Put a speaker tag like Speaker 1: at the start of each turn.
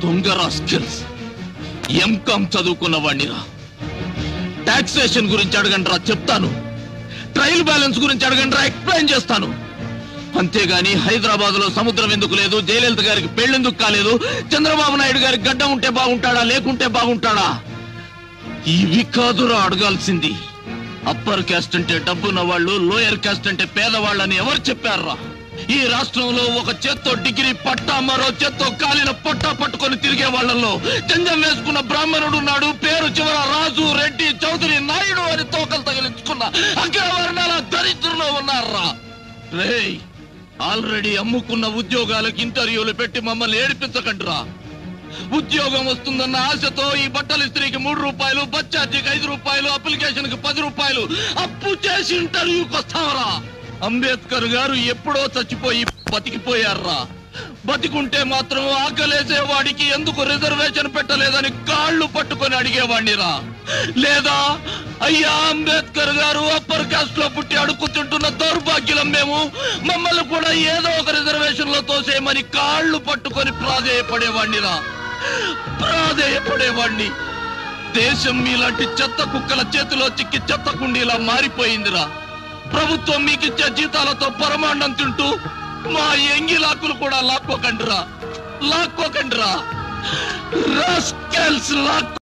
Speaker 1: దొంగ rascals, MCom చదువుకున్న వాడినిరా. Taxation గురించి అడగండిరా, చెప్తాను. ట్రయల్ బ్యాలెన్స్ గురించి అడగండిరా, ఎక్స్ప్లెయిన్ చేస్తాను. అంతేగాని హైదరాబాద్ లో సముద్రం ఎందుకు లేదు, జయలలిత గారికి పెళ్ళెందుకు కాలేదు, చంద్రబాబు నాయుడు గారికి గడ్డ ఉంటే బాగుంటాడా లేకుంటే బాగుంటాడా, ఇవి కాదురా అడగాల్సింది. అప్పర్ క్యాస్ట్ అంటే డబ్బున్న వాళ్ళు, లోయర్ క్యాస్ట్ అంటే పేదవాళ్ళని ఎవరు చెప్పారా? ఈ రాష్ట్రంలో ఒక చేత్తో డిగ్రీ పట్టా, మరో చేత్తో కాలిన పొట్టా పట్టుకొని తిరిగే వాళ్ళల్లో జంజం వేసుకున్న బ్రాహ్మణుడు ఉన్నాడు. పేరు చివర రాజు, రెడ్డి, చౌదరి, నాయుడు అని తోకలు తగిలించుకున్న అగ్రవర్ణాల దరిద్రులు ఉన్నారా? రేయ్, ఆల్రెడీ అమ్ముకున్న ఉద్యోగాలకు ఇంటర్వ్యూలు పెట్టి మమ్మల్ని ఏడిపించకండిరా. ఉద్యోగం వస్తుందన్న ఆశతో ఈ బట్టల ఇస్త్రీకి 3 రూపాయలు, బస్ ఛార్జీకి 5 రూపాయలు, అప్లికేషన్ కి 10 రూపాయలు అప్పు చేసి ఇంటర్వ్యూకి వస్తావరా? అంబేద్కర్ గారు ఎప్పుడో చచ్చిపోయి బతికిపోయారా? బతికుంటే మాత్రం ఆకలేసే వాడికి ఎందుకు రిజర్వేషన్ పెట్టలేదని కాళ్ళు పట్టుకొని అడిగేవాడినిరా. లేదా అయ్యా అంబేద్కర్ గారు అప్పర్ కాస్ట్ లో పుట్టి అడుక్కుతుంటున్న దౌర్భాగ్యులం మేము, మమ్మల్ని కూడా ఏదో ఒక రిజర్వేషన్ లో తోసేయమని కాళ్ళు పట్టుకొని ప్రాధేయపడేవాడినిరా. దేశం మీలాంటి చెత్త కుక్కల చేతిలో చిక్కి చెత్త కుండీలా మారిపోయిందిరా. ప్రభుత్వం మీకిచ్చే జీతాలతో పరమాండం తింటూ మా ఎంగిలాకులు కూడా లాక్కోకండిరా.